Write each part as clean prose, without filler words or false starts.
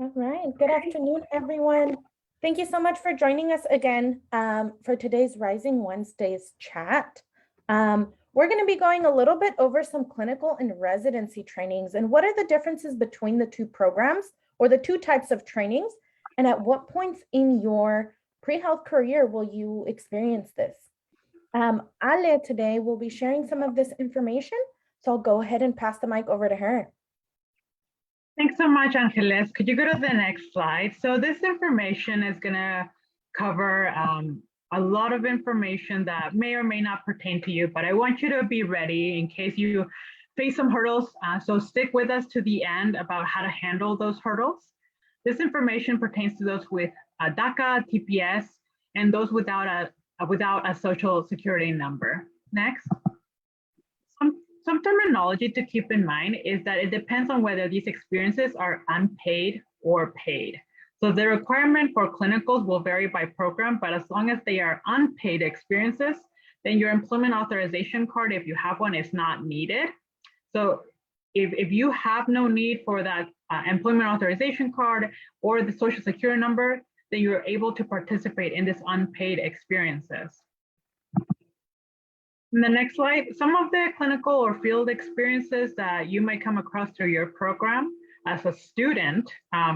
All right. Good afternoon, everyone. Thank you so much for joining us again for today's Rising Wednesdays chat. We're going to be going a little bit over some clinical and residency trainings and what are the differences between the two programs or the two types of trainings, and at what points in your pre-health career will you experience this? Ale today will be sharing some of this information, so I'll go ahead and pass the mic over to her. Thanks so much, Angeles. Could you go to the next slide? So this information is going to cover a lot of information that may or may not pertain to you, but I want you to be ready in case you face some hurdles. So stick with us to the end about how to handle those hurdles. This information pertains to those with DACA, TPS, and those without a social security number. Next. Some terminology to keep in mind is that it depends on whether these experiences are unpaid or paid. So the requirement for clinicals will vary by program, but as long as they are unpaid experiences, then your employment authorization card, if you have one, is not needed. So if you have no need for that employment authorization card or the social security number, then you're able to participate in this unpaid experiences. In the next slide, some of the clinical or field experiences that you might come across through your program as a student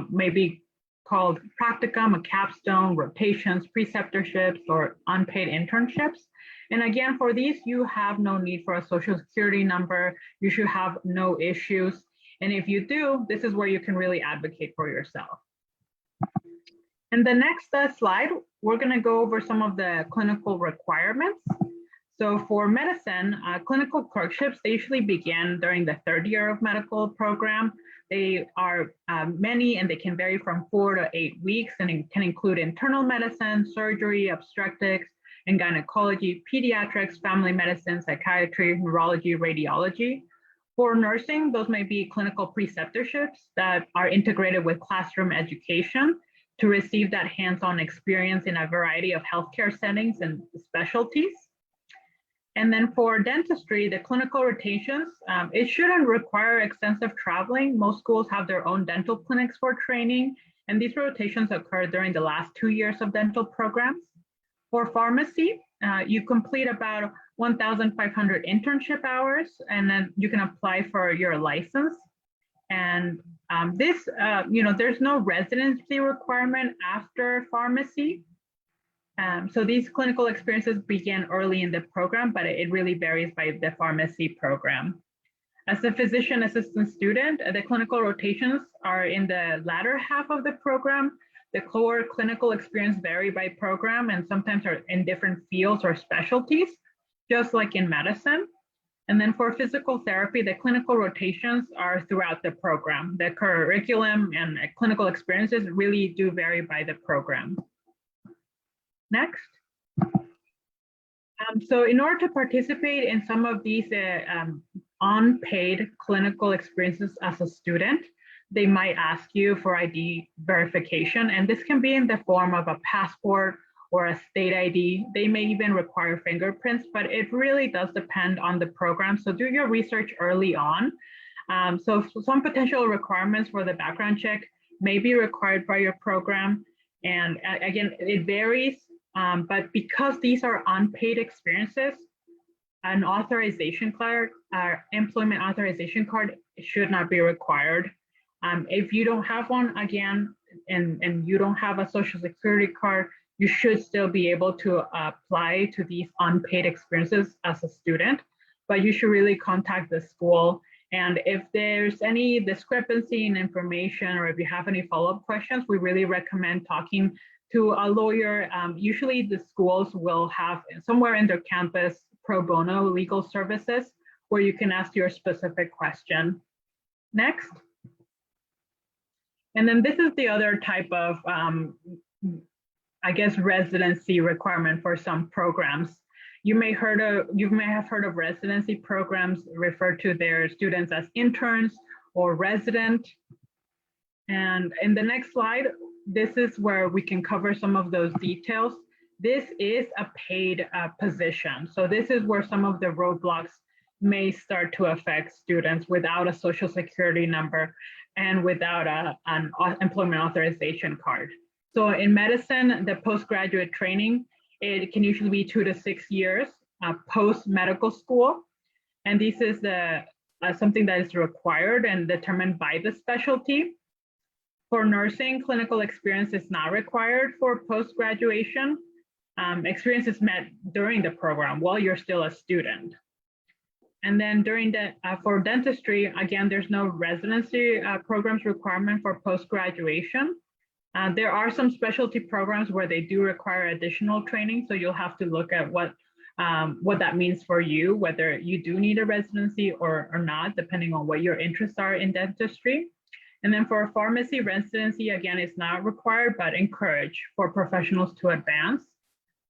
may be called practicum, a capstone, rotations, preceptorships, or unpaid internships. And again, for these, you have no need for a social security number. You should have no issues. And if you do, this is where you can really advocate for yourself. In the next slide, we're going to go over some of the clinical requirements. So for medicine, clinical clerkships, they usually begin during the third year of medical program. They are many and they can vary from 4 to 8 weeks, and it can include internal medicine, surgery, obstetrics, and gynecology, pediatrics, family medicine, psychiatry, neurology, radiology. For nursing, those may be clinical preceptorships that are integrated with classroom education to receive that hands-on experience in a variety of healthcare settings and specialties. And then for dentistry, the clinical rotations, it shouldn't require extensive traveling. Most schools have their own dental clinics for training, and these rotations occur during the last 2 years of dental programs. For pharmacy, you complete about 1,500 internship hours, and then you can apply for your license. And there's no residency requirement after pharmacy. So these clinical experiences begin early in the program, but it really varies by the pharmacy program. As a physician assistant student, the clinical rotations are in the latter half of the program. The core clinical experience vary by program and sometimes are in different fields or specialties, just like in medicine. And then for physical therapy, the clinical rotations are throughout the program. The curriculum and clinical experiences really do vary by the program. Next. So in order to participate in some of these unpaid clinical experiences as a student, they might ask you for ID verification, and this can be in the form of a passport or a state ID. They may even require fingerprints, but it really does depend on the program. So do your research early on. So some potential requirements for the background check may be required by your program. And again, it varies. But because these are unpaid experiences, an authorization card, employment authorization card should not be required. If you don't have one, again, and you don't have a social security card, you should still be able to apply to these unpaid experiences as a student, but you should really contact the school. And if there's any discrepancy in information, or if you have any follow-up questions, we really recommend talking to a lawyer. Usually the schools will have somewhere in their campus pro bono legal services where you can ask your specific question. Next. And then this is the other type of, residency requirement for some programs. You may have heard of residency programs refer to their students as interns or resident. And in the next slide, this is where we can cover some of those details. This is a paid position. So this is where some of the roadblocks may start to affect students without a social security number and without an employment authorization card. So in medicine, the postgraduate training, it can usually be 2 to 6 years post medical school. And this is something that is required and determined by the specialty. For nursing, clinical experience is not required for post-graduation. Experience is met during the program while you're still a student. And then for dentistry, again, there's no residency programs requirement for post-graduation. There are some specialty programs where they do require additional training. So you'll have to look at what that means for you, whether you do need a residency or not, depending on what your interests are in dentistry. And then for pharmacy residency, again, it's not required, but encouraged for professionals to advance.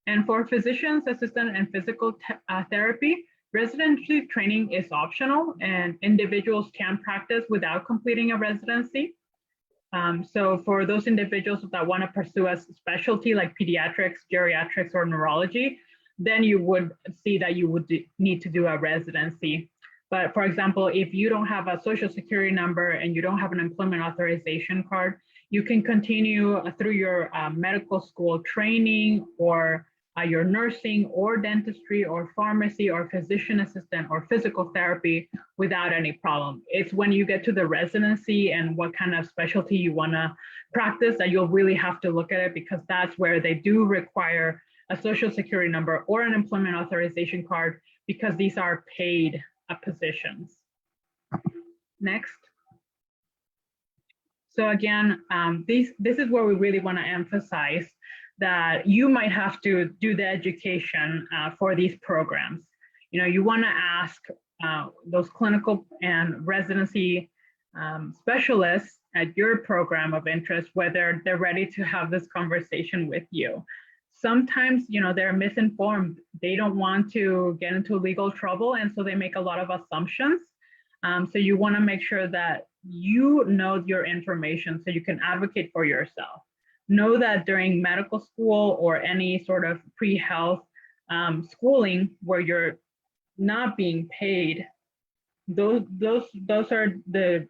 And for physicians, assistant, and physical therapy, residency training is optional and individuals can practice without completing a residency. So for those individuals that want to pursue a specialty like pediatrics, geriatrics, or neurology, then you would see that you would need to do a residency. But for example, if you don't have a social security number and you don't have an employment authorization card, you can continue through your medical school training or your nursing or dentistry or pharmacy or physician assistant or physical therapy without any problem. It's when you get to the residency and what kind of specialty you want to practice that you'll really have to look at it, because that's where they do require a social security number or an employment authorization card, because these are paid positions. Next. So again, this is where we really want to emphasize that you might have to do the education for these programs. You know, you want to ask those clinical and residency specialists at your program of interest whether they're ready to have this conversation with you. Sometimes, you know, they're misinformed. They don't want to get into legal trouble, and so they make a lot of assumptions. So you want to make sure that you know your information so you can advocate for yourself. Know that during medical school or any sort of pre-health schooling where you're not being paid, those are the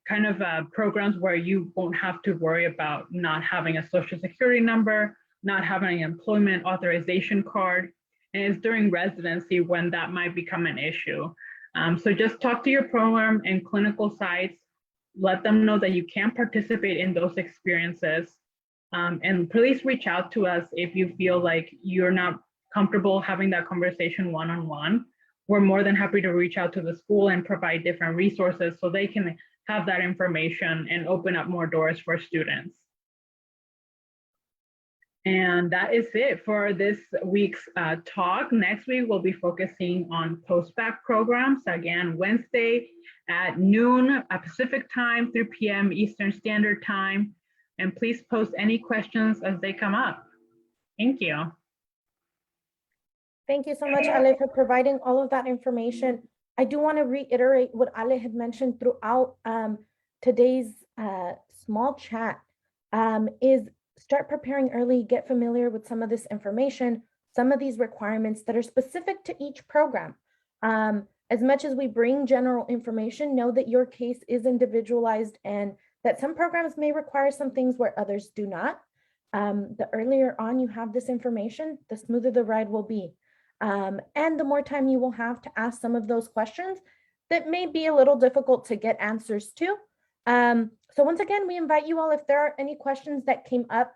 kind of programs where you won't have to worry about not having a social security number, not having an employment authorization card. And it's during residency when that might become an issue. So just talk to your program and clinical sites, let them know that you can participate in those experiences. And please reach out to us if you feel like you're not comfortable having that conversation one-on-one. We're more than happy to reach out to the school and provide different resources so they can have that information and open up more doors for students. And that is it for this week's talk. Next week, we'll be focusing on post-bac programs. Again, Wednesday at noon Pacific time, 3 p.m. Eastern Standard Time. And please post any questions as they come up. Thank you. Thank you so much, Ale, for providing all of that information. I do want to reiterate what Ale had mentioned throughout today's small chat is start preparing early, get familiar with some of this information, some of these requirements that are specific to each program. As much as we bring general information, know that your case is individualized and that some programs may require some things where others do not. The earlier on you have this information, the smoother the ride will be. And the more time you will have to ask some of those questions that may be a little difficult to get answers to. So once again, we invite you all, if there are any questions that came up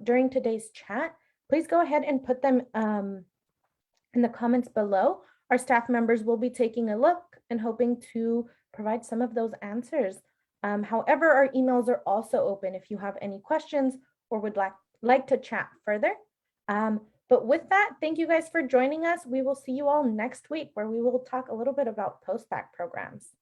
during today's chat, please go ahead and put them in the comments below. Our staff members will be taking a look and hoping to provide some of those answers. However, our emails are also open if you have any questions or would like to chat further. But with that, thank you guys for joining us. We will see you all next week where we will talk a little bit about post-bac programs.